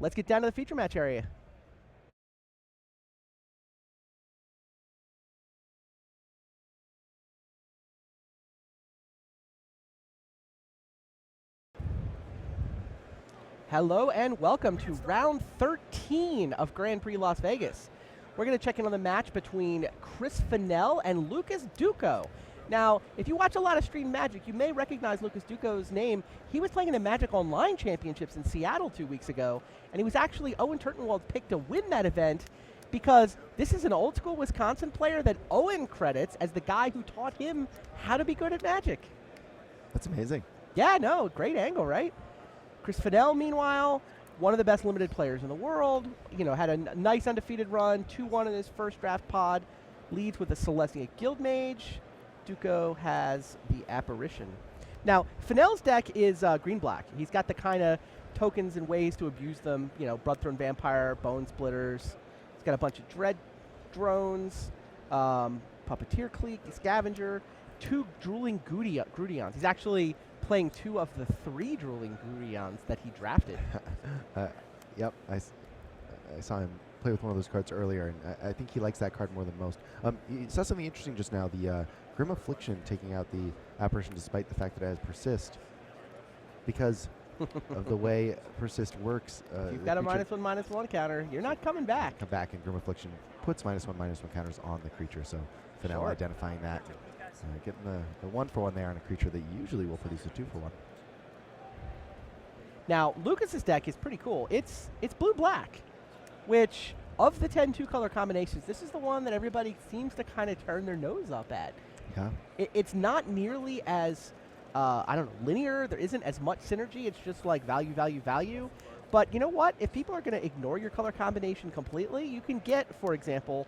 let's get down to the feature match area. Hello and welcome to round 13 of Grand Prix Las Vegas. We're going to check in on the match between Chris Finel and Lucas Dooko. Now, if you watch a lot of Stream Magic, you may recognize Lucas Dooko's name. He was playing in the Magic Online Championships in Seattle 2 weeks ago, and he was actually Owen Turtenwald's pick to win that event because this is an old school Wisconsin player that Owen credits as the guy who taught him how to be good at Magic. That's amazing. Yeah, no, great angle, right? Chris Finel, meanwhile, one of the best limited players in the world, had a nice undefeated run, 2-1 in his first draft pod, leads with a Celestia Guild Mage. Dooko has the Apparition. Now, Finel's deck is green-black. He's got the kind of tokens and ways to abuse them, Bloodthorn Vampire, Bone Splitters. He's got a bunch of Dread Drones, Puppeteer Clique, Scavenger, 2 Drooling Grudions. He's actually playing 2 of the 3 Drooling Grudions that he drafted. Yep, I saw him play with one of those cards earlier, and I think he likes that card more than most. You saw something interesting just now, the Grim Affliction taking out the Apparition despite the fact that it has Persist. Because of the way Persist works. If you've got a -1/-1 counter, you're not coming back. Come back, and Grim Affliction puts -1/-1 counters on the creature, so Finel identifying that. Getting the 1-for-1 there on a creature that usually will produce a 2-for-1. Now, Lucas's deck is pretty cool. It's blue-black, which, of the 10 2-color combinations, this is the one that everybody seems to kind of turn their nose up at. Yeah. It's not nearly as, linear. There isn't as much synergy. It's just like value, value, value. But you know what? If people are going to ignore your color combination completely, you can get, for example,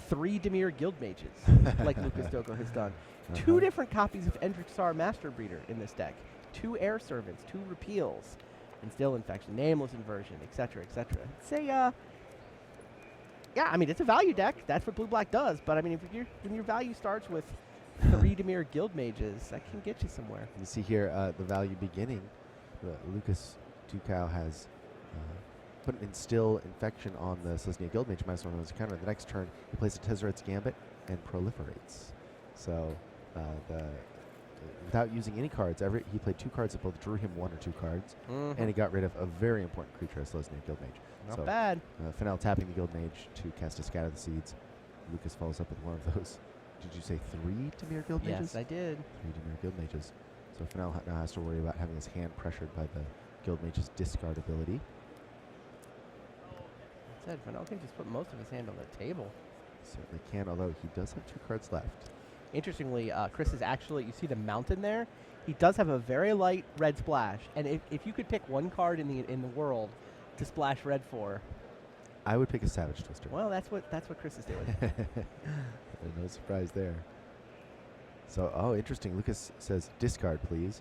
3 Dimir Guild Mages, like Lucas Dooko has done. 2 different copies of Endrixar Master Breeder in this deck. 2 Air Servants, 2 Repeals, Instill Infection, Nameless Inversion, etc., etc. It's a, it's a value deck. That's what blue-black does. But, if when your value starts with 3 Dimir Guild Mages, that can get you somewhere. You see here the value beginning. Lucas Dooko has put an Instill Infection on the Celestia Guild Mage -1 on his counter. The next turn, he plays a Tezzeret's Gambit and proliferates. So, without using any cards, he played 2 cards that both drew him 1 or 2 cards, and he got rid of a very important creature, Celestia Guild Mage. Not bad. Finel tapping the Guild Mage to cast a Scatter the Seeds. Lucas follows up with one of those. Did you say 3 Dimir Guild Mages? Yes, I did. 3 Dimir Guild Mages. So Finel now has to worry about having his hand pressured by the Guild Mage's discard ability. Said Finel can just put most of his hand on the table. Certainly can, although he does have 2 cards left. Interestingly, Chris is actually, you see the mountain there? He does have a very light red splash, and if you could pick one card in the world to splash red for, I would pick a Savage Twister. Well, that's what Chris is doing. No surprise there. So, interesting. Lucas says, discard, please.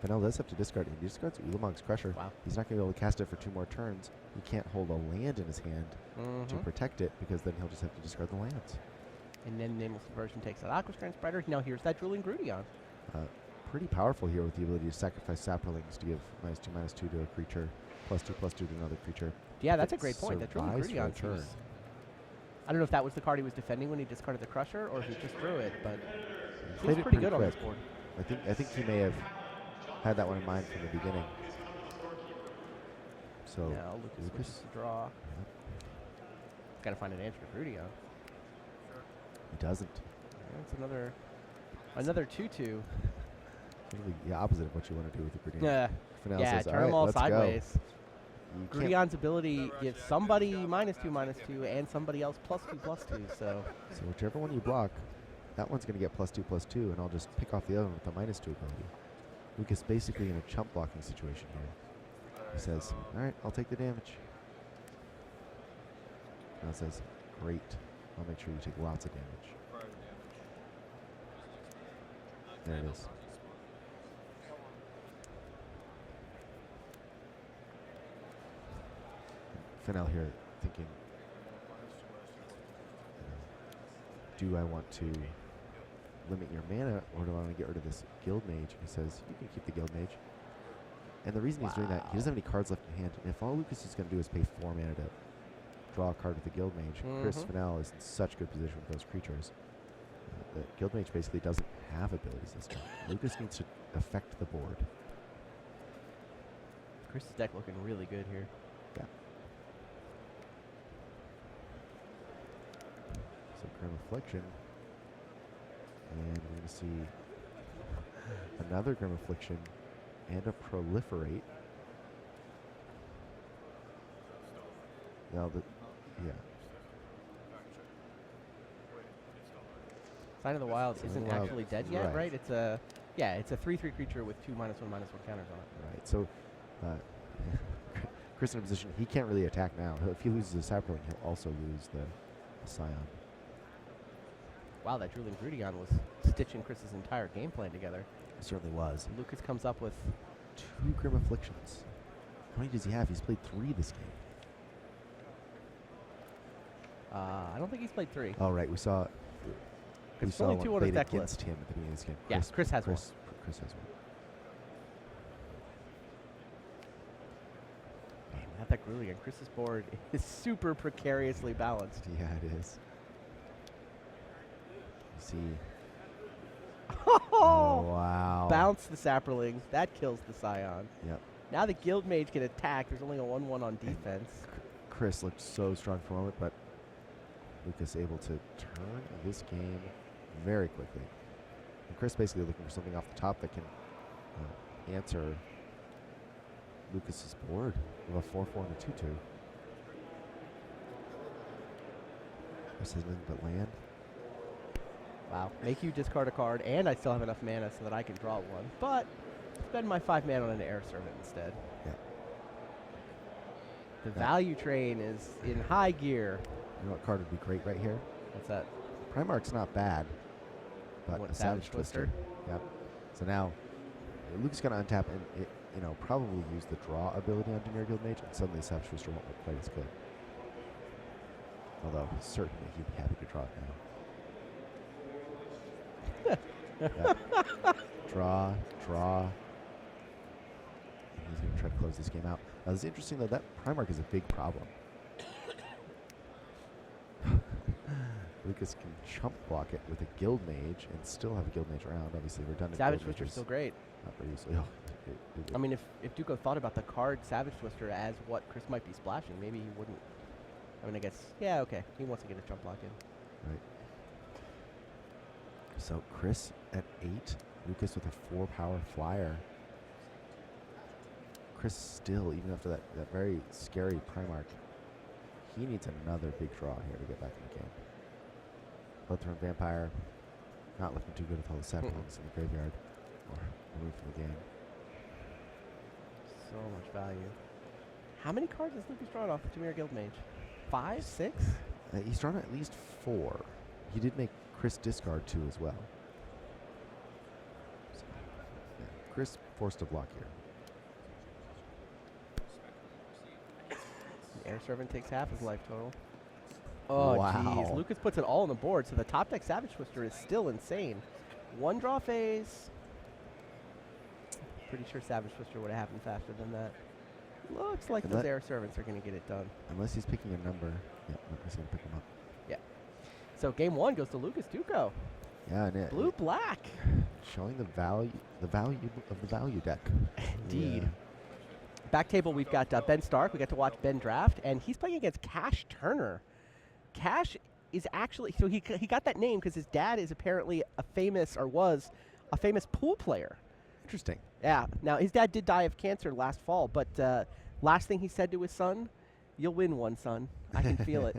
Finel does have to discard. He discards Ulamog's Crusher. Wow. He's not going to be able to cast it for 2 more turns. He can't hold a land in his hand to protect it, because then he'll just have to discard the lands. And then Nameless Inversion takes that Aquascran Spider. Now here's that Drooling Grudion. Pretty powerful here with the ability to sacrifice Saplings to give -2/-2 to a creature, +2/+2 to another creature. Yeah, that's a great point. That Drooling Grudion turn. I don't know if that was the card he was defending when he discarded the Crusher, or if he just drew it, but He he's pretty good on this board. I think he may have had that one in mind from the beginning. So now Lucas wishes to draw. Yep. Got to find an answer to Grudion. He doesn't. That's another 2/2. Really the opposite of what you want to do with the Grudion. Yeah. Finel Yeah, says, turn them all let's sideways. Go. Grudion's ability gives somebody -2/-2 and somebody else +2/+2. So whichever one you block, that one's going to get +2/+2, and I'll just pick off the other one with the -2 ability. Lucas basically in a chump blocking situation here. He says, all right, I'll take the damage. Now says, great. I'll make sure you take lots of damage. There it is. Finel here thinking, do I want to limit your mana, or do I want to get rid of this Guild Mage? He says, you can keep the Guild Mage. And the reason he's doing that, he doesn't have any cards left in hand. And if all Lucas is going to do is pay 4 mana to draw a card with the Guild Mage, Chris Finel is in such good position with those creatures. The Guild Mage basically doesn't have abilities this turn. Lucas needs to affect the board. Chris's deck looking really good here. Yeah. So Grim Affliction. And we're going to see another Grim Affliction and a Proliferate. Now, yeah. Sign of the Wild isn't Wild, actually dead yet, right? It's a 3/3 creature with 2/1/1/1 counters on it. Right. So, Chris in a position he can't really attack now. If he loses a Sapperling, he'll also lose the Scion. Wow, that Drooling Grudion was stitching Chris's entire game plan together. It certainly was. Lucas comes up with 2 Grim Afflictions. How many does he have? He's played 3 this game. I don't think he's played 3. Oh, right. We saw only one 2 on his played deck against list. him at the beginning of this game. Yeah, Chris has one. Chris has one. Man, not that Grulion. Chris's board is super precariously balanced. Yeah, it is. You see. Oh, wow. bounce the Sapperling. That kills the Scion. Yep. Now the Guild Mage can attack. There's only a 1/1 on defense. Chris looked so strong for a moment, but Lucas able to turn this game very quickly. And Chris basically looking for something off the top that can answer Lucas's board with a 4/4 and a 2/2. Chris has nothing but land. Wow. Make you discard a card, and I still have enough mana so that I can draw one. But spend my 5 mana on an Air Servant instead. Yeah. The value train is in high gear. You know what card would be great right here? What's that? Primarch's not bad, but What, a Savage Twister. Yep. So now Luke's going to untap and probably use the draw ability on Demir Guild Mage, and suddenly Savage Twister won't look quite as good. Although certainly he'd be happy to draw it now. Draw. And he's going to try to close this game out. Now, it's interesting, though, that Primarch is a big problem. Lucas can chump block it with a Guild Mage and still have a Guild Mage around. Obviously, redundant. Savage Twister's still great. Not very easily. Oh, I mean, if Dooko thought about the card Savage Twister as what Chris might be splashing, maybe he wouldn't. I mean, I guess, yeah, okay. He wants to get a jump block in. Right. So Chris at 8, Lucas with a 4-power flyer. Chris still, even after that very scary Primarch, he needs another big draw here to get back in the game. Bloodthorn Vampire, not looking too good with all the saplings in the graveyard or removed from the game. So much value. How many cards has Lucas drawn off Demir Guild Mage? 5, 6? He's drawn at least 4. He did make Chris discard 2 as well. So, yeah, Chris forced a block here. The Air Servant takes half his life total. Oh, wow. jeez. Lucas puts it all on the board, so the top deck Savage Twister is still insane. 1 draw phase. Pretty sure Savage Twister would have happened faster than that. Looks like those Air Servants are going to get it done. Unless he's picking a number. Yeah, he's going to pick them up. Yeah. So game 1 goes to Lucas Dooko. Yeah, and Blue-black. showing the value of the value deck. Indeed. Yeah. Back table, we've got Ben Stark. We got to watch Ben draft, and he's playing against Cash Turner. Cash is actually, so he got that name because his dad is apparently a famous, or was a famous pool player. Interesting. Yeah. Now, his dad did die of cancer last fall, but last thing he said to his son, "You'll win one, son. I can feel it."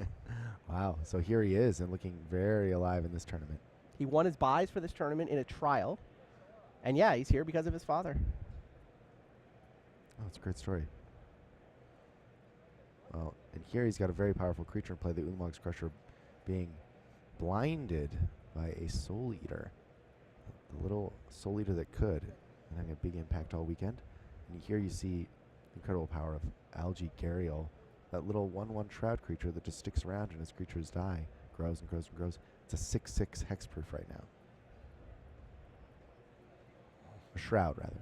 Wow. So here he is and looking very alive in this tournament. He won his buys for this tournament in a trial. And yeah, he's here because of his father. Oh, it's a great story. Well, and here he's got a very powerful creature in play, the Ulamog's Crusher, being blinded by a Soul Eater. The little Soul Eater that could, and having a big impact all weekend. And here you see the incredible power of Algae Gariel, that little 1/1 Shroud creature that just sticks around and as creatures die, grows and grows and grows. It's a 6/6 hexproof right now. A Shroud, rather.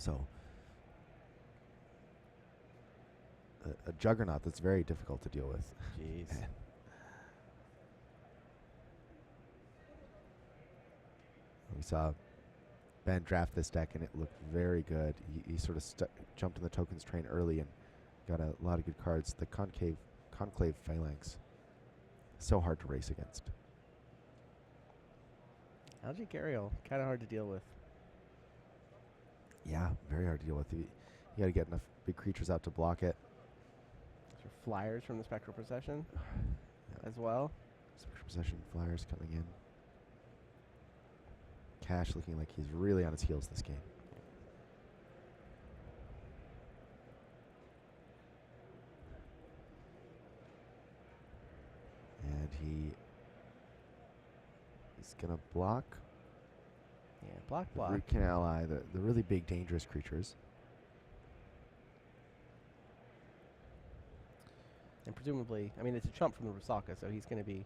So a juggernaut that's very difficult to deal with. Jeez. Man. We saw Ben draft this deck, and it looked very good. He sort of jumped in the tokens train early and got a lot of good cards. The conclave phalanx, so hard to race against. Algae Gariel, kind of hard to deal with. Yeah, very hard to deal with. You got to get enough big creatures out to block it. Those are flyers from the Spectral Procession as well. Spectral Procession flyers coming in. Cash looking like he's really on his heels this game. And he's going to block. Yeah, block. Root can ally the really big dangerous creatures. And presumably, I mean, it's a chump from the Rusaka, so he's going to be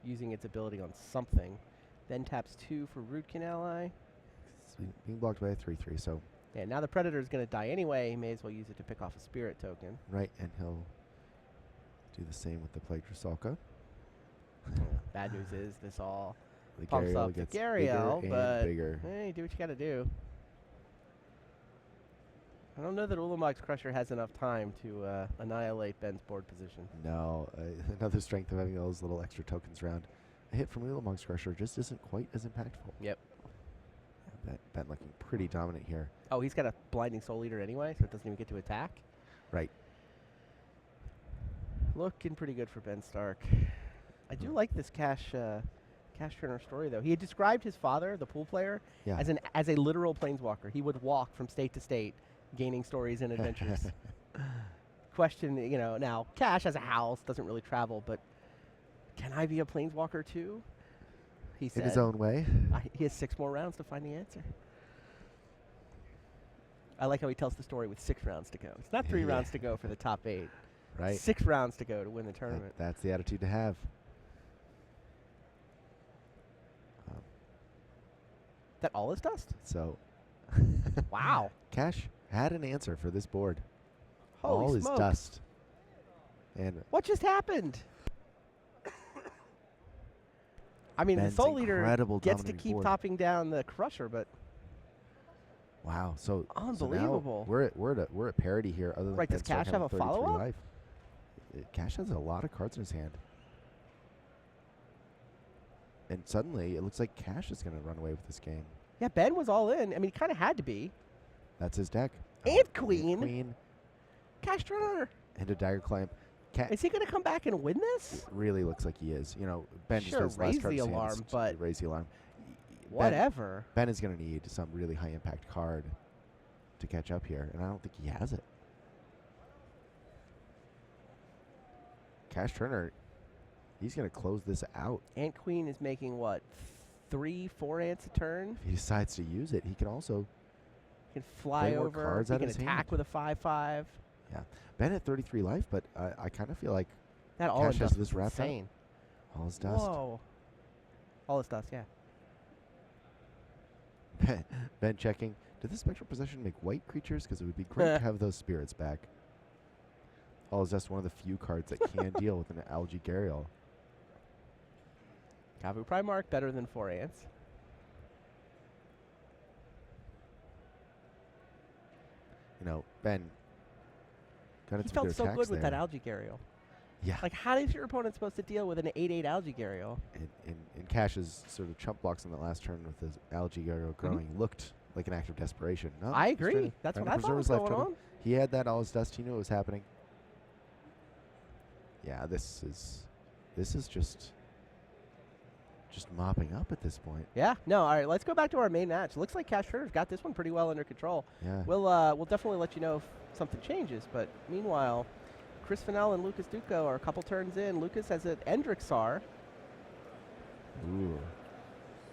using its ability on something. Then taps 2 for Rootkin Ally. It's being blocked by a 3/3, so. Yeah, now the Predator is going to die anyway. He may as well use it to pick off a Spirit token. Right, and he'll do the same with the Plague Rusalka. Bad news is this all The pumps Gariel up the gets Gariel, bigger but and bigger. hey, do what you got to do. I don't know that Ulamog's Crusher has enough time to annihilate Ben's board position. No, another strength of having those little extra tokens around. A hit from Ulamog's Crusher just isn't quite as impactful. Yep. Yeah, Ben looking pretty dominant here. Oh, he's got a Blinding Soul Eater anyway, so it doesn't even get to attack. Right. Looking pretty good for Ben Stark. I do like this Cash Turner story, though. He had described his father, the pool player, Yeah. as a literal planeswalker. He would walk from state to state, gaining stories and adventures. Question, now Cash has a house, doesn't really travel, but can I be a planeswalker too? He said. In his own way. He has 6 more rounds to find the answer. I like how he tells the story with 6 rounds to go. It's not 3 rounds to go for the top 8. Right. 6 rounds to go to win the tournament. That's the attitude to have. That all is dust? So. Wow. Cash had an answer for this board. Holy all smokes. is dust. And What just happened? I mean, Ben's the Soul Eater incredible gets to dominating keep board. topping down the Crusher, but wow, so unbelievable. So now we're at parity here. Other than Right, does Ben Stark Cash have having a 33 follow-up? life. Cash has a lot of cards in his hand, and suddenly it looks like Cash is going to run away with this game. yeah, Ben was all in. I mean, he kind of had to be. That's his deck. And Queen. Queen Cash Turner. and a Dagger Clamp. Is he going to come back and win this? It really looks like he is. Ben Sure, just raise last card the in his hand alarm, is to but raise the alarm. whatever. Ben is going to need some really high impact card to catch up here, and I don't think he has it. Cash Turner, he's going to close this out. Ant Queen is making what, 3-4 ants a turn? If he decides to use it, he can also He can fly play more over. cards He out can of his attack hand. with a 5/5. Yeah, Ben at 33 life, but I kind of feel like That all Cash in has dust this is wrapped up. insane. all his dust. Whoa. All his dust, yeah. Ben checking. Did this Spectral Possession make white creatures? Because it would be great to have those spirits back. All is just one of the few cards that can deal with an Algae Gariel. Kavu Primarch, better than 4 ants. Ben got He some felt good so attacks good with that there. Algae Gariel. Yeah. Like, how is your opponent supposed to deal with an 8/8 Algae Gariel? And Cash's sort of chump blocks on the last turn with his Algae Gariel growing looked like an act of desperation. No, I he's trying agree. to- That's trying what to I thought preserve was his life going total. on. He had that all his dust. He knew it was happening. Yeah, this is just mopping up at this point. Yeah. No, all right, let's go back to our main match. Looks like Cash Turner's got this one pretty well under control. Yeah. We'll definitely let you know if something changes, but meanwhile, Chris Finel and Lucas Dooko are a couple turns in. Lucas has an Endrixar, Ooh.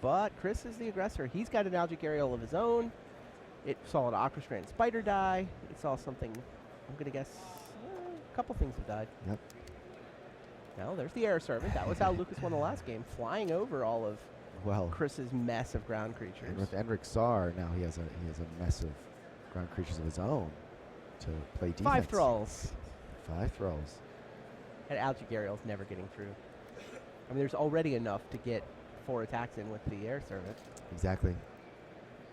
but Chris is the aggressor. He's got an Algae Gariel of his own. It saw an Aquastrand Spider die. It saw something, I'm going to guess, a couple things have died. Yep. No, there's the Air Servant. That was how Lucas won the last game, flying over all of Well, Chris's mess of ground creatures. and with Enric Saar, now he has a mess of ground creatures of his own to play defense. 5 thralls. 5 thralls. And Algigariel's never getting through. I mean, there's already enough to get 4 attacks in with the air servant. Exactly.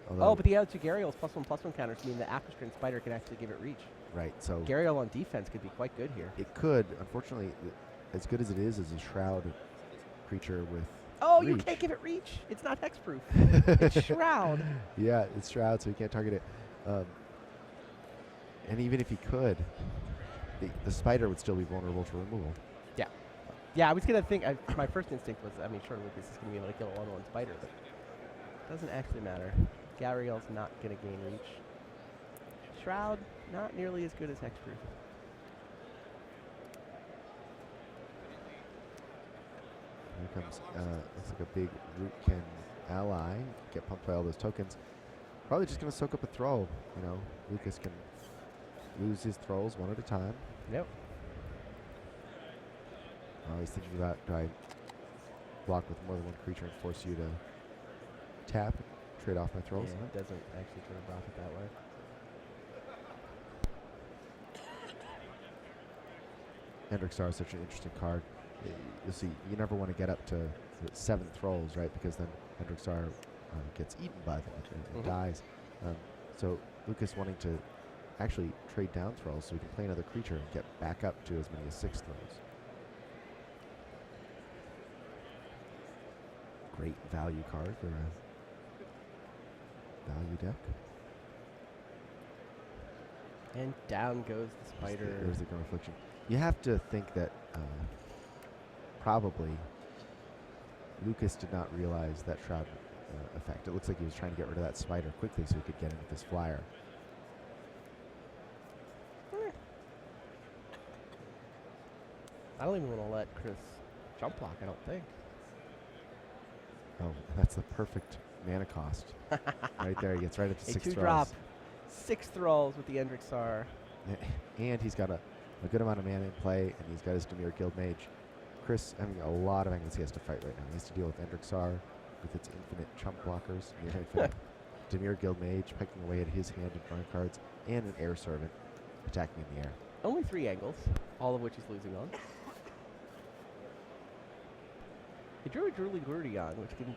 Oh, but the Algigariel's +1/+1 counters mean the Aquastrian Spider can actually give it reach. Right, so Gariel on defense could be quite good here. it could. Unfortunately, as good as it is a Shroud creature with Oh, reach. you can't give it reach. It's not hexproof. It's Shroud. Yeah, it's Shroud, so he can't target it. And even if he could, the Spider would still be vulnerable to removal. Yeah, I was going to think, my first instinct was, I mean, sure, Lucas is going to be able to kill a 1/1 Spider, but it doesn't actually matter. Gariel's not going to gain reach. Shroud, not nearly as good as hexproof. Here comes, looks like a big Rootkin ally. Get pumped by all those tokens. Probably just going to soak up a throw. You know, Lucas can lose his throws one at a time. Yep. He's thinking about, do I block with more than one creature and force you to tap and trade off my throws? Yeah, it doesn't actually turn a profit that way. Hendricksar is such an interesting card. You'll see, you never want to get up to 7 thralls, right? Because then Hendricksar gets eaten by them and dies. So Lucas wanting to actually trade down thralls so we can play another creature and get back up to as many as 6 throws. Great value card for a value deck. And down goes the Spider. There's the Grim Affliction. You have to think that probably Lucas did not realize that Shroud effect. It looks like he was trying to get rid of that Spider quickly so he could get in with this flyer. I don't even want to let Chris jump block, I don't think. Oh, that's the perfect mana cost. Right there, he gets right up to 6 2 throws. drop, 6 thralls with the Hendricksar. And he's got a good amount of mana in play, and he's got his Dimir Guildmage. Chris having a lot of angles he has to fight right now. He has to deal with Hendricksar with its infinite chump blockers, near infinite Dimir Guildmage pecking away at his hand and drawing cards, and an Air Servant attacking in the air. Only 3 angles, all of which he's losing on. He drew a Drooly Grudion, which can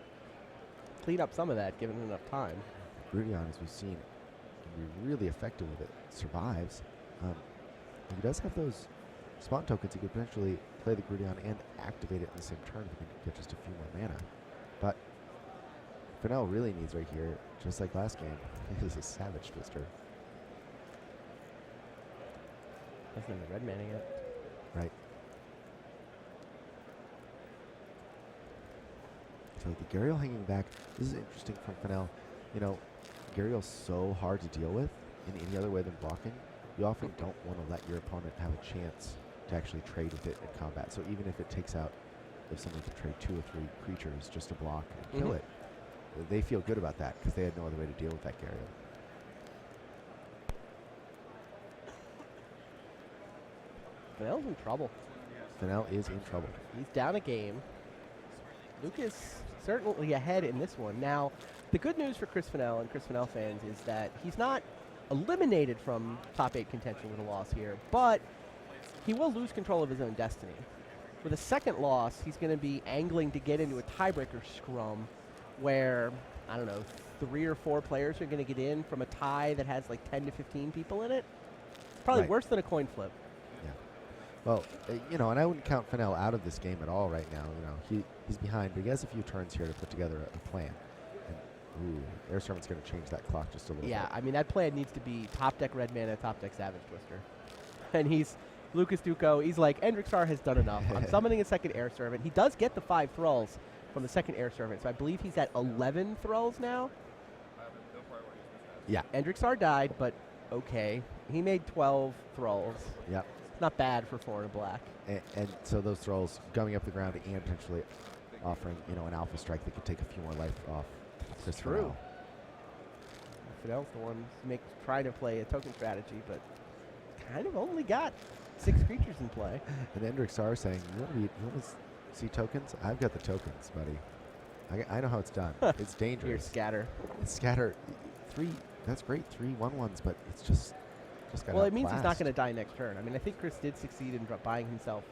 clean up some of that given enough time. Grudion, as we've seen, can be really effective with it. Survives. He does have those spawn tokens. He could potentially play the Grudion and activate it in the same turn if he can get just a few more mana. But Finel really needs right here, just like last game, is a Savage Twister. Doesn't have the red mana yet. Right. So the Gariel hanging back, this is interesting from Finel. You know, Gariel's so hard to deal with in any other way than blocking. You often don't want to let your opponent have a chance to actually trade with it in combat. So even if it takes out, if someone can trade 2 or 3 creatures just to block and kill it, they feel good about that because they had no other way to deal with that Gariel. Finel's in trouble. Finel is in trouble. He's down a game. Lucas certainly ahead in this one. Now, the good news for Chris Finel and Chris Finel fans is that he's not eliminated from top 8 contention with a loss here, but he will lose control of his own destiny. With a second loss, he's going to be angling to get into a tiebreaker scrum where, I don't know, 3 or 4 players are going to get in from a tie that has like 10 to 15 people in it. It's probably Right. worse than a coin flip. Yeah. Well, you know, and I wouldn't count Finel out of this game at all right now. You know, he's behind, but he has a few turns here to put together a plan. And, Air Servant's going to change that clock just a little Yeah, bit. I mean, that plan needs to be top deck red mana, top deck Savage Twister. And he's Lucas Dooko. He's like, Hendricksar has done enough. I'm summoning a second Air Servant. He does get the 5 thralls from the second Air Servant, so I believe he's at 11 thralls now. Yeah. Hendricksar died, but okay. He made 12 thralls. Yeah. It's not bad for 4 and black. And so those thralls going up the ground and potentially offering, you know, an alpha strike that could take a few more life off Chris True. Finel. Finel's the one trying to play a token strategy, but kind of only got 6 creatures in play. And Hendricksar saying, you want to see tokens? I've got the tokens, buddy. I know how it's done. It's dangerous. Here's Scatter. Scatter 3 That's great. 3 1/1s, but it's just got Well, it means he's not outclassed. going to die next turn. I mean, I think Chris did succeed in buying himself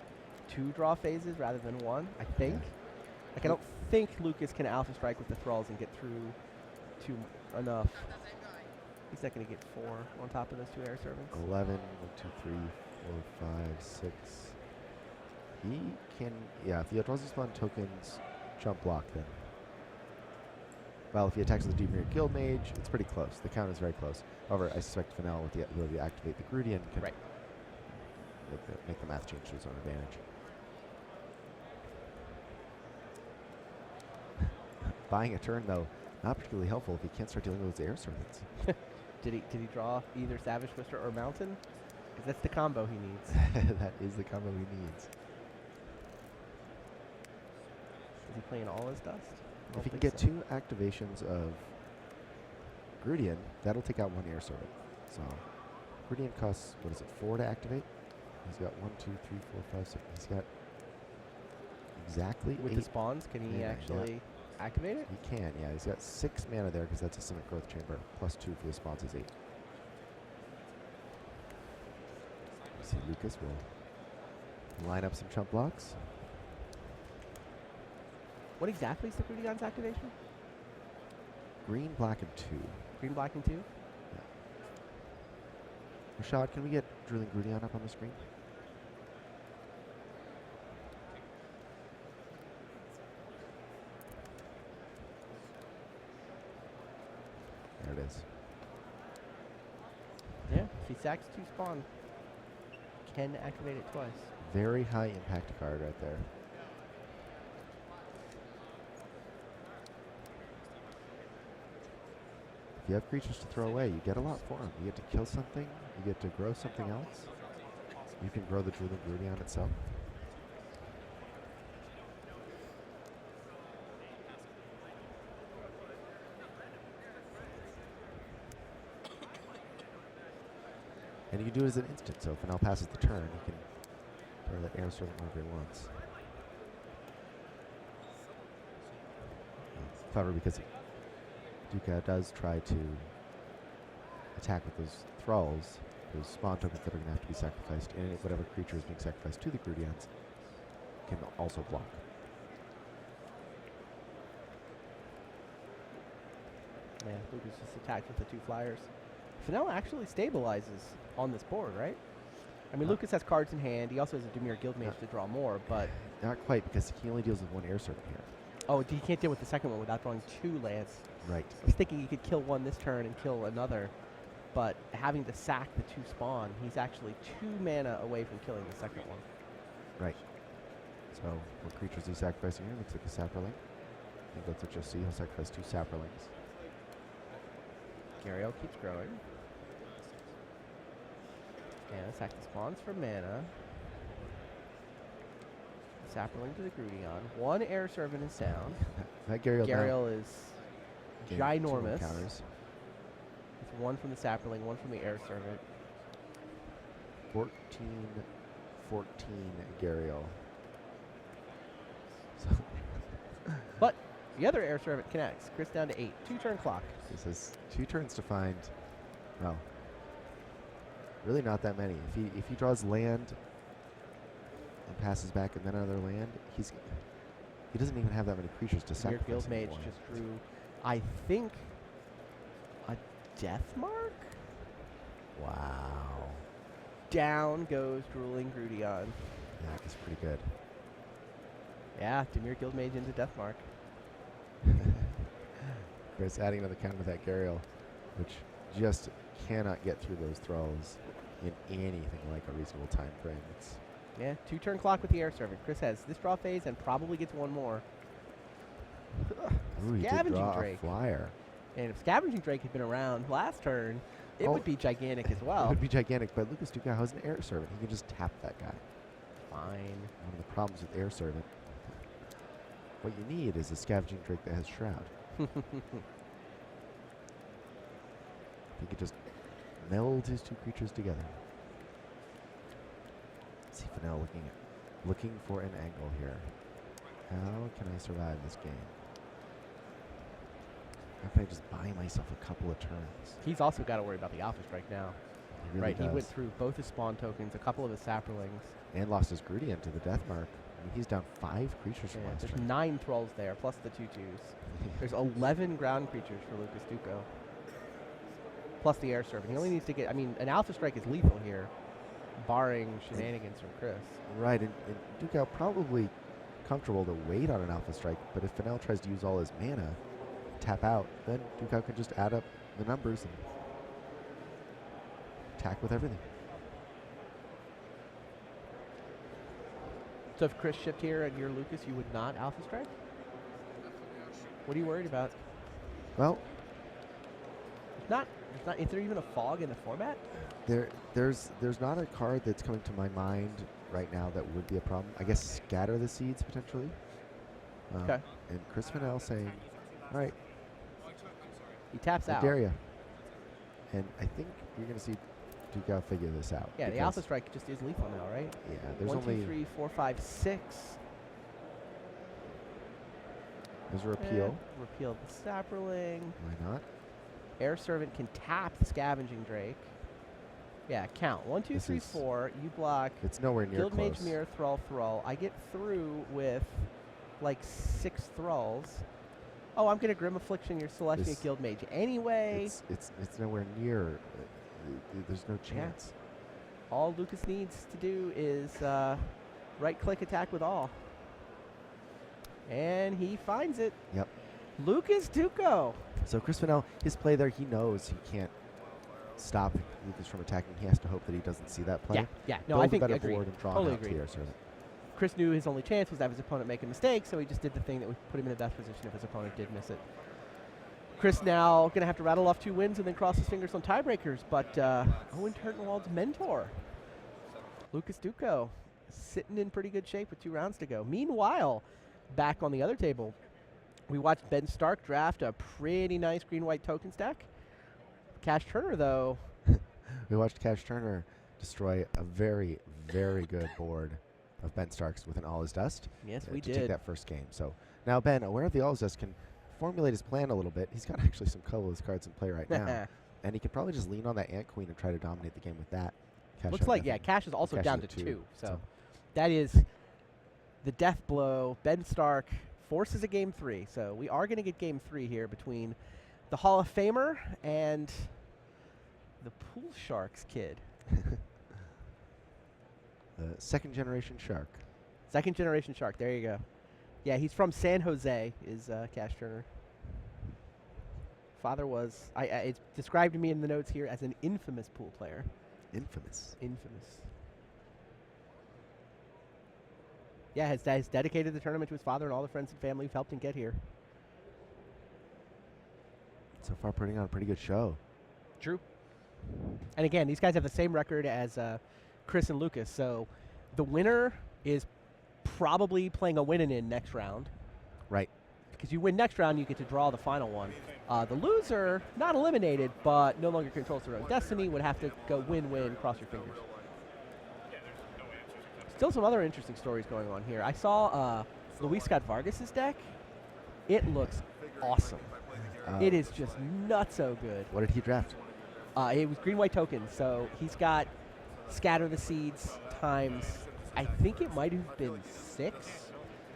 2 draw phases rather than 1, I think. Yeah. Like, I don't think Lucas can alpha strike with the thralls and get through enough. He's not going to get 4 on top of those 2 air servants. 11, 1, 2, 3, 4, 5, 6. He can, yeah, if he draws his spawn tokens, jump block then. Well, if he attacks with the Demir Guild Mage, it's pretty close. The count is very close. However, I suspect Finel, with the ability to activate the Grudian, can make the math change to his own advantage. Buying a turn, though, not particularly helpful if he can't start dealing with his air servants. Did he draw either Savage Twister or Mountain? Because that's the combo he needs. That is the combo he needs. Is he playing all his dust? If he can get 2 activations of Grudian, that'll take out 1 air servant. So Grudian costs, what is it, 4 to activate? He's got 1, 2, 3, 4, 5, 6. He's got exactly With 8. the spawns, can he actually activate it? He can, yeah. He's got 6 mana there because that's a Simic Growth Chamber. Plus 2 for the spawns is 8. See, Lucas will line up some chump blocks. What exactly is the Grudion's activation? Green, black, and 2. Green, black, and 2? Rashad, can we get Drilling Grudion up on the screen? There it is. Yeah, if he sacks 2 spawn, can activate it twice. Very high impact card right there. If you have creatures to throw away, you get a lot for them. You get to kill something, you get to grow something else. You can grow the Drilling Grudion itself. And you can do it as an instant, so if Finel passes the turn, you can throw that air servant whenever he wants. It's clever because Dooko does try to attack with those thralls, those spawn tokens that are going to have to be sacrificed, and whatever creature is being sacrificed to the Grudions can also block. Yeah, Lucas just attacked with the 2 flyers. Finel actually stabilizes on this board, right? I mean, Lucas has cards in hand. He also has a Dimir Guild Mage to draw more, but... Not quite, because he only deals with 1 air servant here. Oh, he can't deal with the second one without drawing 2 lands. Right. I was thinking he could kill 1 this turn and kill another, but having to sack the 2 spawn, he's actually 2 mana away from killing the second one. Right. So, what creatures is he sacrificing here? Looks like a Saproling. I think that's what you'll see. He'll sacrifice 2 Saprolings. Gariel keeps growing. And sack the spawns for mana. Saproling to the Grudion. 1 air servant is down. That Gariel is gained 2 more ginormous. counters. With 1 from the Saproling, 1 from the air servant. 14 Gariel. So But the other air servant connects. Chris down to 8. 2 turn clock. this is 2 turns to find, well, really not that many. If he draws land and passes back and then another land, he doesn't even have that many creatures to Your sacrifice Guild Mage anymore. just drew, I think, a death mark? Wow. Down goes Drooling Grudion. That is pretty good. Yeah, Dimir Guild Mage into death mark. Chris adding another counter with that Gariel, which just cannot get through those thralls in anything like a reasonable time frame. It's Yeah, 2 turn clock with the air servant. Chris has this draw phase and probably gets 1 more. ooh, he did Scavenging draw Drake. a flyer. And if Scavenging Drake had been around last turn, it would be gigantic as It well. would be gigantic, but Lucas Dooko has an air servant. He can just tap that guy. Fine. One of the problems with air servant, what you need is a Scavenging Drake that has Shroud. He could just meld his 2 creatures together. Let's see Finel looking for an angle here. How can I survive this game? How can I just buy myself a couple of turns? He's also got to worry about the Alpha Strike now. He really He does. went through both his spawn tokens, a couple of his saplings. And lost his Grudian to the death mark. I mean, he's down 5 creatures from last There's turn. 9 Thralls there, plus the 2/2s. There's 11 ground creatures for Lucas Dooko. Plus the Air Servant. He only needs to get, I mean, an Alpha Strike is lethal here, barring shenanigans from Chris. Right, and Dooko probably comfortable to wait on an Alpha Strike, but if Finel tries to use all his mana, tap out, then Dooko can just add up the numbers and attack with everything. So if Chris shipped here and you're Lucas, you would not Alpha Strike? What are you worried about? Well, Is there even a fog in the format? there's not a card that's coming to my mind right now that would be a problem. I guess Scatter the Seeds potentially. Okay. And Chris Finel saying, all right, He taps I out. dare ya. And I think you're going to see Dooko figure this out. Yeah, the because, Alpha Strike just is lethal now, right? Yeah, there's 1, only 2, 3, 4, 5, 6. there's a repeal. Repeal the Sapperling. Why not? Air Servant can tap the Scavenging Drake. Yeah, count. 1, 2, This 3, is- 4. You block. It's nowhere near Guild close. Mage Mirror, Thrall. I get through with like 6 Thralls. Oh, I'm gonna Grim Affliction your Celestia This- Guild Mage anyway. It's nowhere near. There's no chance. All Lucas needs to do is right-click attack with all. And he finds it. Yep. Lucas Dooko. So Chris Finel, his play there, he knows he can't stop Lucas from attacking. He has to hope that he doesn't see that play. Yeah. No, Build I a think better agreed. board and draw Totally out to agreed. the Air Servant. Chris knew his only chance was to have his opponent make a mistake, so he just did the thing that would put him in the best position if his opponent did miss it. Chris now going to have to rattle off 2 wins and then cross his fingers on tiebreakers, but Owen Turtenwald's mentor, Lucas Dooko, sitting in pretty good shape with 2 rounds to go. Meanwhile, back on the other table, we watched Ben Stark draft a pretty nice green-white token stack. Cash Turner, though. We watched Cash Turner destroy a very, very good board of Ben Stark's with an All Is Dust. Yes, we to take did. that first game. So now Ben, aware of the All Is Dust, can formulate his plan a little bit. He's got actually some colorless cards in play right now. And he could probably just lean on that Ant Queen and try to dominate the game with that. Cash Looks out like, nothing. Cash is also Cash down is to at 2. So so that is the death blow. Ben Stark forces a game 3. So we are going to get game 3 here between the Hall of Famer and the Pool Sharks kid. the second generation Shark. Second generation Shark. There you go. Yeah, he's from San Jose, is Cash Turner. Father was, it's described to me in the notes here as an infamous pool player. Infamous. Infamous. Yeah, has dedicated the tournament to his father and all the friends and family who've helped him get here. So far putting on a pretty good show. True. And again, these guys have the same record as Chris and Lucas, so the winner is probably playing a win-in next round. Right. Because you win next round, you get to draw the final one. The loser, not eliminated, but no longer controls their own destiny, would have to go win-win, cross your fingers. Still some other interesting stories going on here. I saw Luis Scott Vargas' deck. It looks awesome. It is just nutso good. What did he draft? It was green-white tokens, so he's got Scatter the Seeds times, I think it might have been 6.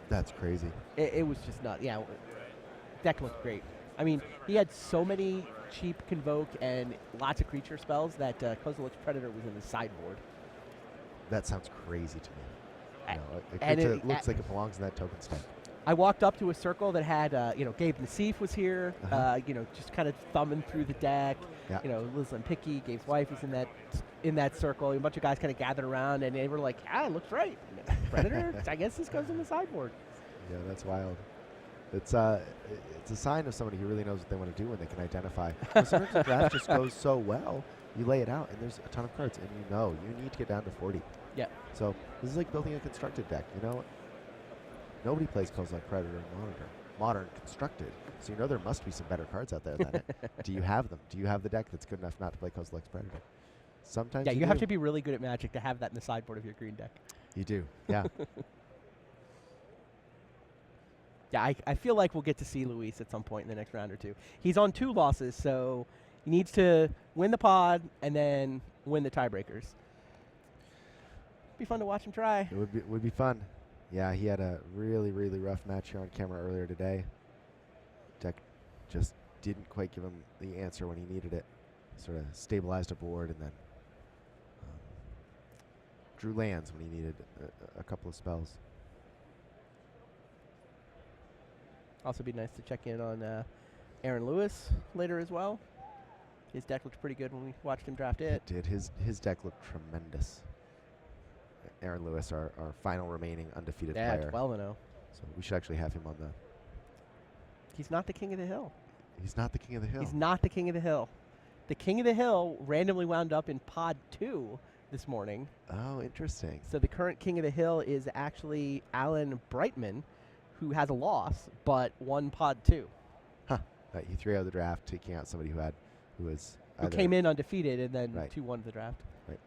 That's crazy. It was just not, yeah, deck looked great. I mean, he had so many cheap Convoke and lots of creature spells that Kozilek's Predator was in the sideboard. That sounds crazy to me. A and creature it- looks like it belongs in that token stack. I walked up to a circle that had, Gabe Nassif was here, Uh-huh. just kind of thumbing through the deck. Yeah. Liz Picky, Gabe's wife was in that circle. A bunch of guys kind of gathered around, and they were like, it looks right. Predator, I guess this goes in the sideboard. Yeah, that's wild. It's a sign of somebody who really knows what they want to do when they can identify. Sometimes the draft just goes so well, you lay it out, and there's a ton of cards, and you need to get down to 40. Yeah. So this is like building a constructed deck. Nobody plays Kozilek Predator and Modern constructed, so there must be some better cards out there than it. Do you have them? Do you have the deck that's good enough not to play Kozilek's Predator? Sometimes Yeah, you have do. to be really good at Magic to have that in the sideboard of your green deck. You do, yeah. Yeah, I feel like we'll get to see Luis at some point in the next round or two. He's on 2 losses, so he needs to win the pod and then win the tiebreakers. Be fun to watch him try. It would be fun. Yeah, he had a really, really rough match here on camera earlier today. Deck just didn't quite give him the answer when he needed it. Sort of stabilized a board and then drew lands when he needed a couple of spells. Also be nice to check in on Aaron Lewis later as well. His deck looked pretty good when we watched him draft it. It did. His deck looked tremendous. Aaron Lewis, our final remaining undefeated player. 12-0. So we should actually have him on the... He's not the king of the hill. He's not the king of the hill. He's not the king of the hill. The king of the hill randomly wound up in pod 2 this morning. Oh, interesting. So the current king of the hill is actually Alan Brightman, who has a loss, but won pod 2. Huh. He 3-0 the draft, taking out somebody who came in undefeated and then Right. 2-1 the draft. Right.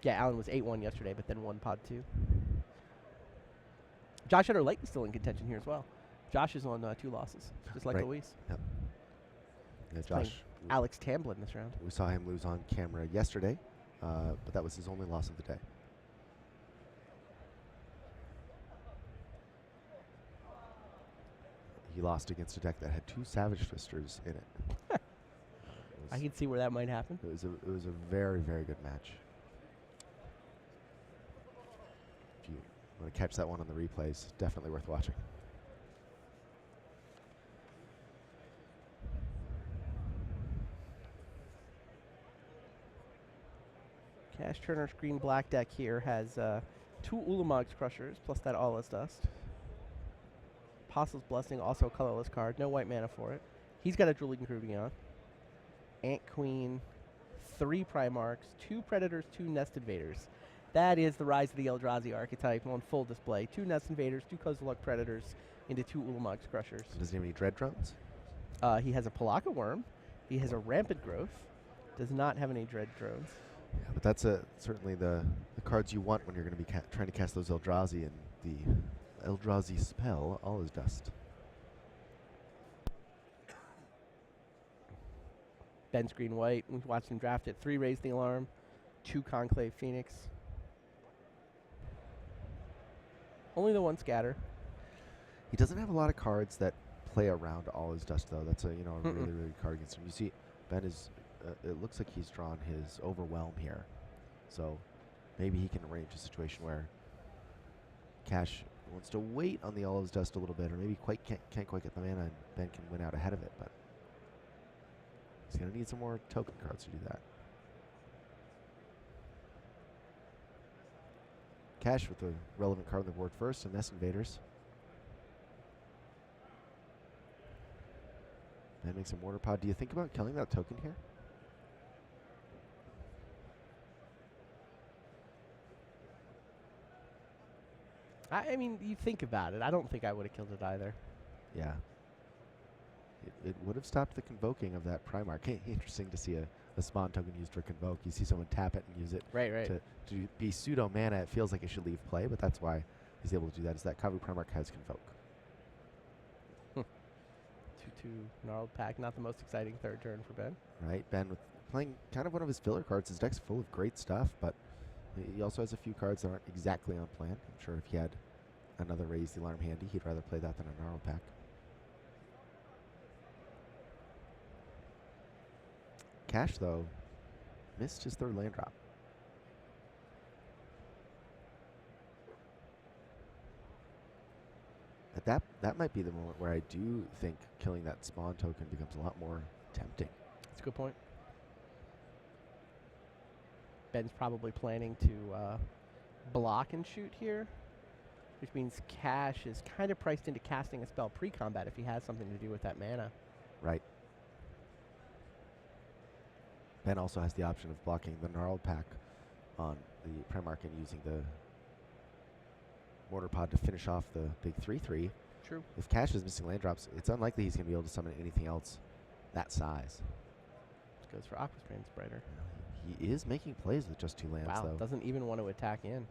Yeah, Alan was 8-1 yesterday, but then won pod 2. Josh Utter-Layton's still in contention here as well. Josh is on 2 losses, just like Right. Luis. Yep. Yeah, He's playing Josh. Alex Tamblin this round. We saw him lose on camera yesterday, but that was his only loss of the day. He lost against a deck that had 2 Savage Twisters in it. I can see where that might happen. It was a very, very good match. If you want to catch that one on the replays, definitely worth watching. Cash Turner's green black deck here has 2 Ulamog's Crushers plus that All Is Dust. Apostle's Blessing, also a colorless card. No white mana for it. He's got a Drooling Croupion. Ant Queen, 3 Primarchs, 2 Predators, 2 Nest Invaders. That is the rise of the Eldrazi archetype on full display. 2 Nest Invaders, 2 Kozilek Predators into 2 Ulamog's Crushers. Does he have any Dread Drones? He has a Palaka Worm. He has a Rampant Growth. Does not have any Dread Drones. Yeah, but that's certainly the cards you want when you're going to be trying to cast those Eldrazi, and the Eldrazi spell, All Is Dust. Ben's green white. We've watched him draft it. 3 Raise the Alarm, 2 Conclave Phoenix. Only the 1 Scatter. He doesn't have a lot of cards that play around All Is Dust, though. That's a really, really good card against him. You see, Ben is. It looks like he's drawn his Overwhelm here, so maybe he can arrange a situation where Cash wants to wait on the All Is Dust a little bit, or maybe can't quite get the mana, and Ben can win out ahead of it. But he's going to need some more token cards to do that. Cash with the relevant card on the board first, and Nest Invaders. Ben makes a Mortar Pod. Do you think about killing that token here? I mean, you think about it. I don't think I would have killed it either. Yeah. It would have stopped the convoking of that Primarch. Hey, interesting to see a spawn token used for convoke. You see someone tap it and use it to be pseudo mana. It feels like it should leave play, but that's why he's able to do that. Is that Kavu Primarch has convoke. 2/2 Gnarled Pack, not the most exciting 3rd turn for Ben. Right, Ben with playing kind of one of his filler cards. His deck's full of great stuff, but he also has a few cards that aren't exactly on plan. I'm sure if he had another Raise the Alarm handy, he'd rather play that than a Gnarled Pack. Cash, though, missed his 3rd land drop. But that might be the moment where I do think killing that spawn token becomes a lot more tempting. That's a good point. Ben's probably planning to block and shoot here, which means Cash is kind of priced into casting a spell pre-combat if he has something to do with that mana. Right. Ben also has the option of blocking the Gnarled Pack on the Primarch and using the Mortar Pod to finish off the big 3/3. True. If Cash is missing land drops, it's unlikely he's going to be able to summon anything else that size. This goes for Aquastrain Sprider. He is making plays with just 2 lands, Wow, though. doesn't even want to attack in.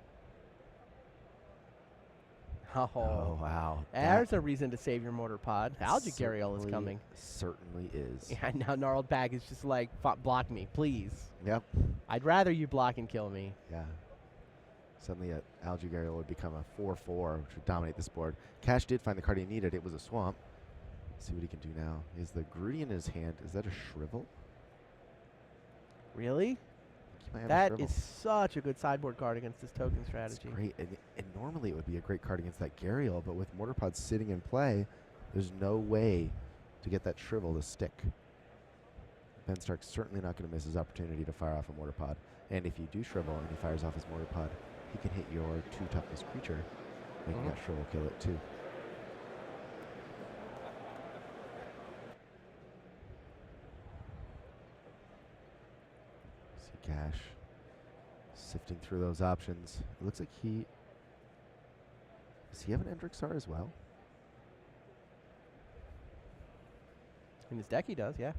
Oh, wow. there's a reason to save your mortar pod. Algae Gariel is coming. Certainly is. Yeah, now Gnarled Bag is just like, block me, please. Yep. I'd rather you block and kill me. Yeah. Suddenly, Algae Gariel would become a 4/4, which would dominate this board. Cash did find the card he needed. It was a swamp. Let's see what he can do now. Is the Grudian in his hand? Is that a Shrivel? Really? He might have a That Shrivel. is such a good sideboard card against this token strategy. It's great. And normally it would be a great card against that Gariel, but with Mortar Pod sitting in play, there's no way to get that Shrivel to stick. Ben Stark's certainly not going to miss his opportunity to fire off a Mortar Pod. And if you do Shrivel and he fires off his Mortar Pod, he can hit your 2 toughness creature, making that Shrivel kill it too. See Cash sifting through those options. It looks like does he have an Endrixar as well? In his deck he does, yeah.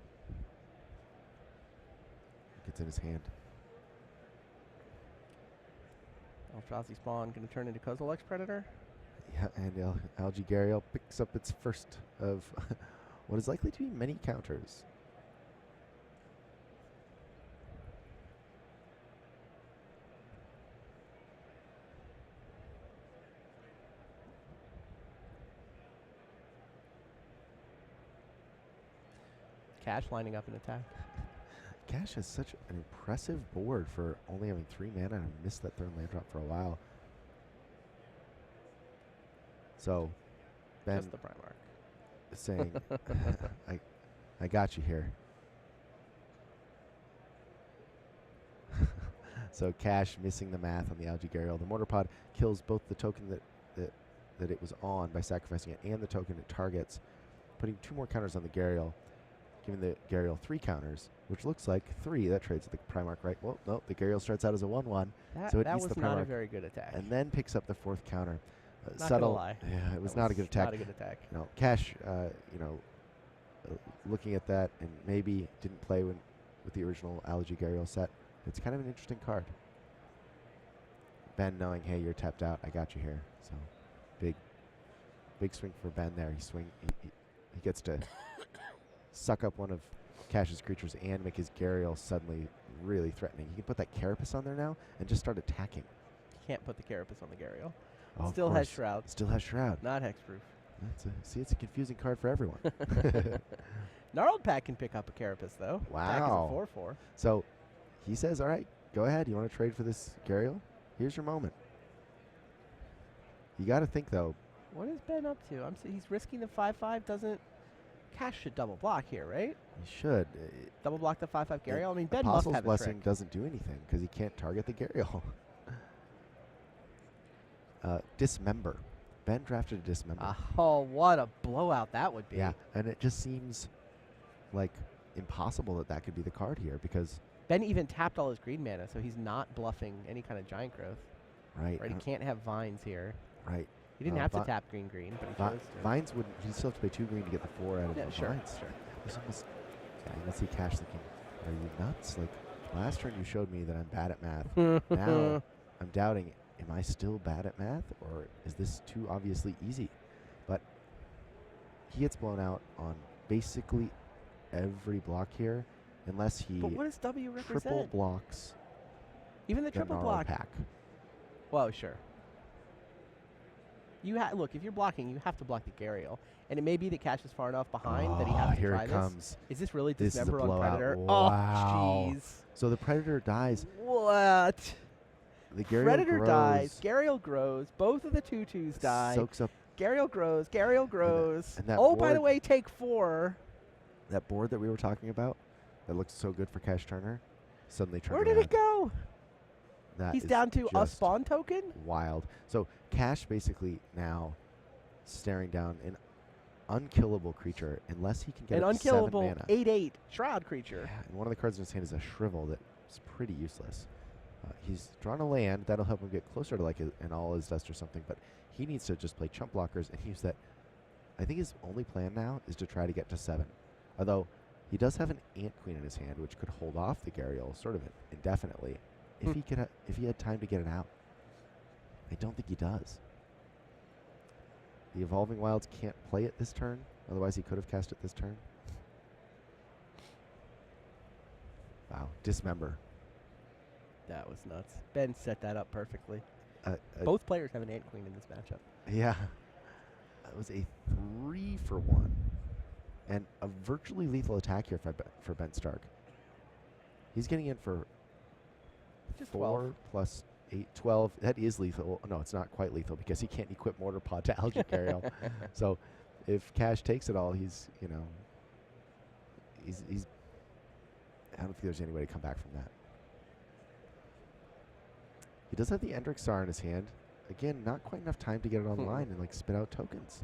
Gets in his hand. Eldrazi Spawn going to turn into Kozilek's Predator. Yeah, and Algae Gariel picks up its first of what is likely to be many counters. Cash lining up an attack. Cash has such an impressive board for only having 3 mana and missed that 3rd land drop for a while. So, Ben Just the Primarch. is saying, I got you here. So Cash missing the math on the Algae Gariel. The Mortar Pod kills both the token that it was on by sacrificing it and the token it targets, putting 2 more counters on the Gariel, giving the Gariel 3 counters, which looks like 3. That trades with the Primarch, right? Well, no, the Gariel starts out as a 1/1, so it that eats was the not a Primarch, very good attack. and then picks up the 4th counter. Not Subtle. gonna lie. Yeah, it was That not a good attack. Not a good attack. No, Cash, looking at that and maybe didn't play with the original Algae Gariel set. It's kind of an interesting card. Ben knowing, hey, you're tapped out. I got you here. So big swing for Ben there. He gets to suck up one of Cash's creatures and make his Gariel suddenly really threatening. He can put that Carapace on there now and just start attacking. You can't put the Carapace on the Gariel. Oh, of Still has course. Shroud. Still has Shroud. Not hexproof. See, it's a confusing card for everyone. Gnarled Pack can pick up a Carapace, though. Pack is Wow. a 4/4. So he says, all right, go ahead. You want to trade for this Gariel? Here's your moment. You got to think, though. What is Ben up to? He's risking the 5/5. Doesn't Cash should double block here, right? He should. Double block the 5/5 Gariel. I mean, Ben Apostle's must have a Blessing trick. doesn't do anything because he can't target the Gariel. Dismember. Ben drafted a Dismember. Oh, what a blowout that would be. Yeah, and it just seems like impossible that could be the card here because Ben even tapped all his green mana, so he's not bluffing any kind of giant growth. right. He can't have vines here. Right. He didn't have to tap green, but he chose to. Vines would. You still have to pay 2 green to get the 4 out of the Sure. Vines. There's almost. Yeah, let's see Cash thinking, are you nuts? Like last turn you showed me that I'm bad at math. Now I'm doubting, am I still bad at math or is this too obviously easy? But he gets blown out on basically every block here unless he But what does W represent? triple blocks Even the triple Gnarled block. Pack. Well, sure. Look, if you're blocking, you have to block the Gariel. And it may be that Cash is far enough behind that he has to here try it this. comes. Is this really This is a Dismember on blowout. Predator? Wow. Oh, jeez. So the Predator dies. What? The Gariel Predator grows, dies. Gariel grows. Both of the 2/2s die. soaks up Gariel grows. Gariel grows. and that Oh, by the board- way, take 4. that board that we were talking about that looks so good for Cash Turner suddenly turned Where did around. it go? That He's is down to a just spawn token? wild. So Cash basically now staring down an unkillable creature unless he can get An up to 7 unkillable mana. 8/8 Shroud creature. Yeah, and one of the cards in his hand is a Shrivel that's pretty useless. He's drawn a land that'll help him get closer to like an All Is Dust or something, but he needs to just play chump blockers and use that. I think his only plan now is to try to get to 7. Although he does have an Ant Queen in his hand, which could hold off the Gariel sort of indefinitely if he had time to get it out. I don't think he does. The Evolving Wilds can't play it this turn. Otherwise, he could have cast it this turn. Wow. Dismember. That was nuts. Ben set that up perfectly. Uh, Both players have an Ant Queen in this matchup. Yeah. That was a 3-for-1. And a virtually lethal attack here for Ben Stark. He's getting in for Just 4 12. plus 8, 12. That is lethal. No, it's not quite lethal because he can't equip Mortar Pod to Algae Carriel. So if Cash takes it all, he's I don't think there's any way to come back from that. He does have the Endrick Star in his hand. Again, not quite enough time to get it online and like spit out tokens.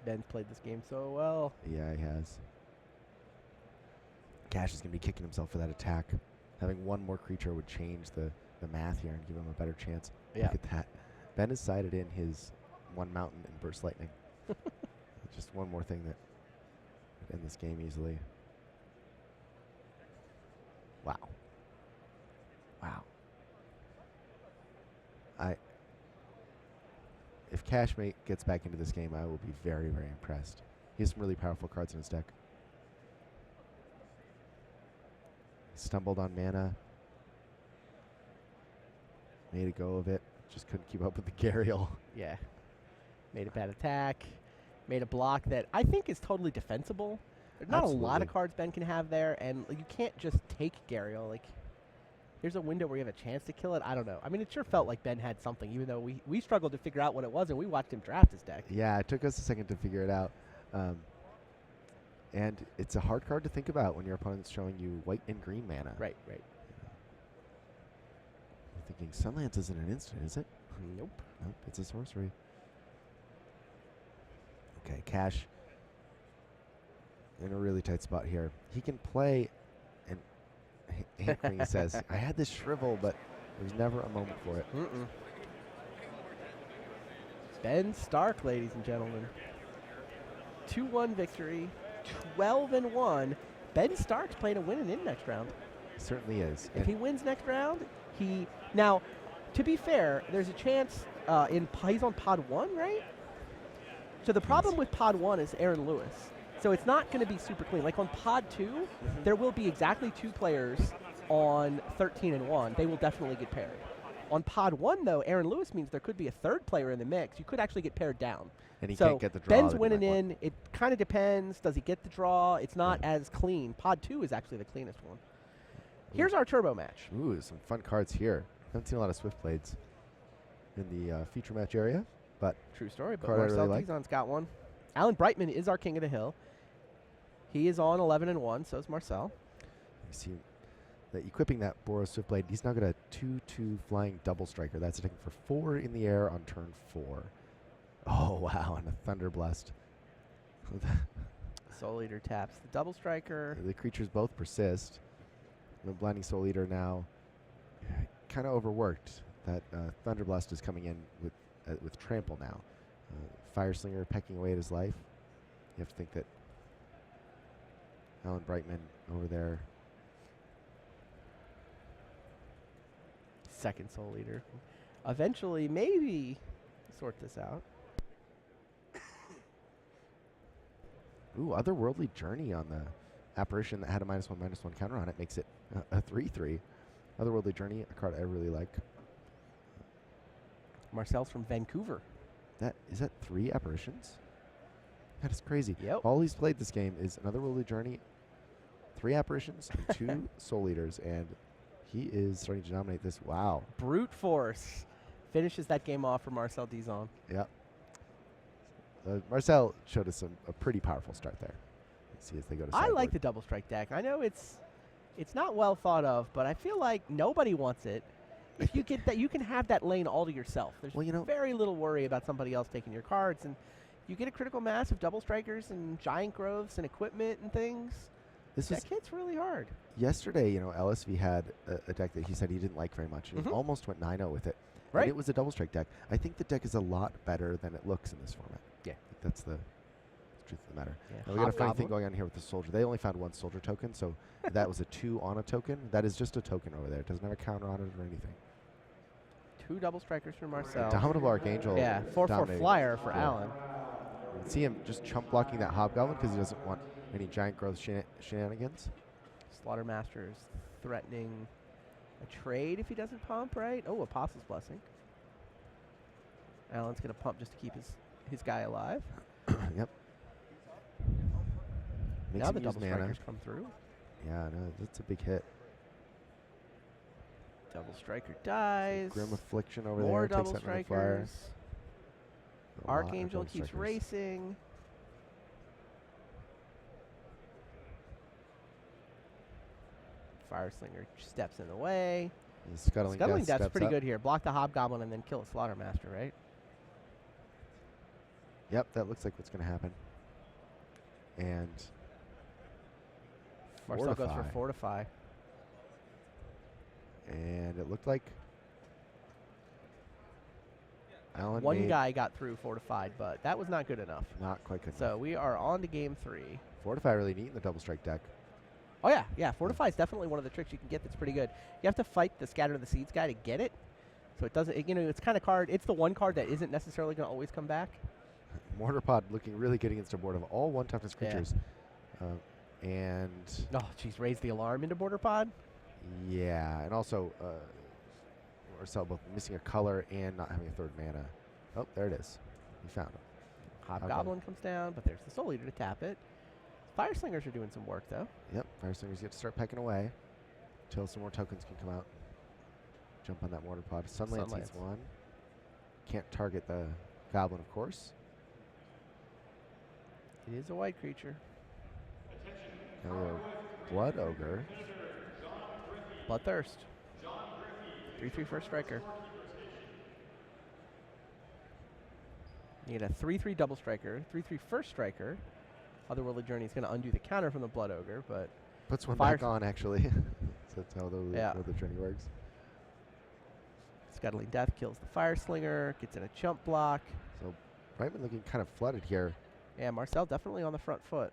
Ben's played this game so well. Yeah, he has. Cash is going to be kicking himself for that attack. Having one more creature would change the math here and give him a better chance. Yeah. Look at that. Ben has sided in his one mountain and burst lightning. Just one more thing that would end this game easily. Wow. Wow. If Cashmate gets back into this game, I will be very, very impressed. He has some really powerful cards in his deck. Stumbled on mana. Made a go of it. Just couldn't keep up with the Gariel. Yeah. Made a bad attack. Made a block that I think is totally defensible. There's not a lot of Absolutely. cards Ben can have there, and you can't just take Gariel. Like, here's a window where you have a chance to kill it. I don't know. I mean, it sure felt like Ben had something, even though we struggled to figure out what it was, and we watched him draft his deck. Yeah, it took us a second to figure it out. And it's a hard card to think about when your opponent's showing you white and green mana. Right, right. You're thinking, Sunlance isn't an instant, is it? Nope. Nope, it's a sorcery. Okay, Cash in a really tight spot here. He can play, and Ant Queen says, I had this shrivel, but there was never a moment for it. Ben Stark, ladies and gentlemen. 2-1 victory, 12-1. Ben Stark's playing a win and in next round. He certainly is. If he wins next round, now, to be fair, there's a chance he's on pod 1, right? So the problem with pod 1 is Aaron Lewis. So it's not going to be super clean. Like on pod 2, there will be exactly 2 players on 13-1. They will definitely get paired. On pod 1, though, Aaron Lewis means there could be a 3rd player in the mix. You could actually get paired down. And he So can't get the draw. Ben's that he winning might want. in. It kind of depends. Does he get the draw? It's not as clean. Pod 2 is actually the cleanest one. Here's our turbo match. Ooh, some fun cards here. Haven't seen a lot of Swift Blades in the feature match area, but True story, but card I really Marcel like. Dizon's got one. Alan Brightman is our king of the hill. He is on 11-1, so is Marcel. you see that equipping that Boros Swift Blade, he's now got a 2/2 flying double striker. That's attacking for 4 in the air on turn 4. Oh, wow, and a Thunderblast. Soul Eater taps the double striker. The creatures both persist. The Blinding Soul Eater now kind of overworked. That Thunderblast is coming in with Trample now. Fire Slinger pecking away at his life. You have to think that Alan Brightman over there. Second Soul Eater. Eventually, maybe sort this out. Ooh, Otherworldly Journey on the apparition that had a -1/-1 counter on it makes it a 3/3. Otherworldly Journey, a card I really like. Marcel's from Vancouver. Is that 3 apparitions? That is crazy. Yep. All he's played this game is an Otherworldly Journey, 3 apparitions, and 2 Soul Eaters, and he is starting to dominate this. Wow. Brute Force finishes that game off for Marcel Dizon. Yep. Marcel showed us a pretty powerful start there. Let's see as they go to I like sideboard. the double strike deck. I know it's not well thought of, but I feel like nobody wants it. If you get that, you can have that lane all to yourself. There's Well, you know- very little worry about somebody else taking your cards, and you get a critical mass of double strikers and giant growths and equipment and things. This That is hits really hard. yesterday. LSV had a deck that he said he didn't like very much, and he Mhm. almost went 9-0 with it. Right. And it was a double strike deck. I think the deck is a lot better than it looks in this format. Yeah. I think that's the truth of the matter. Yeah. Now we got a funny thing Hobgoblin. going on here with the soldier. They only found 1 soldier token, so that was a 2 on a token. That is just a token over there. It doesn't have a counter on it or anything. 2 double strikers for Marcel. Dominable Archangel. Yeah, 4/4 dominating. flyer for Yeah. Alan. You can see him just chump blocking that Hobgoblin because he doesn't want any giant growth shenanigans. Slaughtermaster is threatening a trade if he doesn't pump, right? Oh, Apostle's Blessing. Alan's going to pump just to keep his guy alive. Yep. Makes Now him the use double mana. strikers come through. Yeah, no, that's a big hit. Double striker dies. Grim Affliction over More there double takes that another flyer. strikers. A lot of Archangel double keeps strikers. racing. Fireslinger steps in the way. The Scuttling Death Death's steps pretty up. good here. Block the Hobgoblin and then kill a Slaughtermaster, right? Yep, that looks like what's going to happen. And Marcel goes for Fortify. Fortify. And it looked like Alan One made guy got through Fortified, but that was not good enough. not quite good enough. So we are on to game 3. Fortify really neat in the double strike deck. Oh, yeah. Fortify is definitely one of the tricks you can get that's pretty good. You have to fight the Scatter the Seeds guy to get it. So it doesn't, it's kind of card. It's the one card that isn't necessarily going to always come back. Mortar Pod looking really good against a board of all 1 toughness Yeah. creatures. And Oh, jeez, raise the alarm into Border Pod. yeah, and also Marcel both missing a color and not having a 3rd mana. Oh, there it is. We found him. Hobgoblin comes down, but there's the Soul Eater to tap it. Fireslingers are doing some work, though. Yep, Fireslingers get to start pecking away until some more tokens can come out. Jump on that Mortar Pod. Sunlance eats Sunlance. 1. Can't target the Goblin, of course. It is a white creature. Now we have Blood Ogre. Bloodthirst. 3/3 first striker. You get a 3/3 double striker, 3/3 first striker. Otherworldly Journey is going to undo the counter from the Blood Ogre, but Puts one Fire- back on, actually. So that's how the journey works. Scuttling Death kills the Fireslinger, gets in a chump block. So Brightman looking kind of flooded here. Yeah, Marcel definitely on the front foot.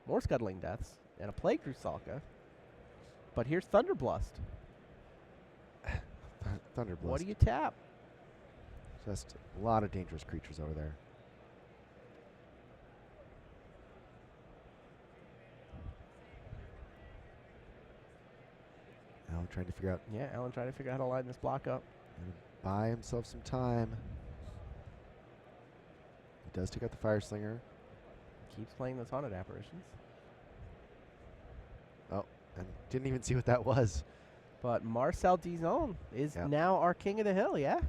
More Scuttling Deaths and a Plague Rusalka. But here's Thunderblust. Thunderblast. What do you tap? Just a lot of dangerous creatures over there. Alan trying to figure out, Yeah, Alan trying to figure out how to line this block up. buy himself some time. He does take out the Fireslinger. Keeps playing those Haunted Apparitions. Oh, and didn't even see what that was. But Marcel Dizon is Yeah. now our king of the hill, yeah?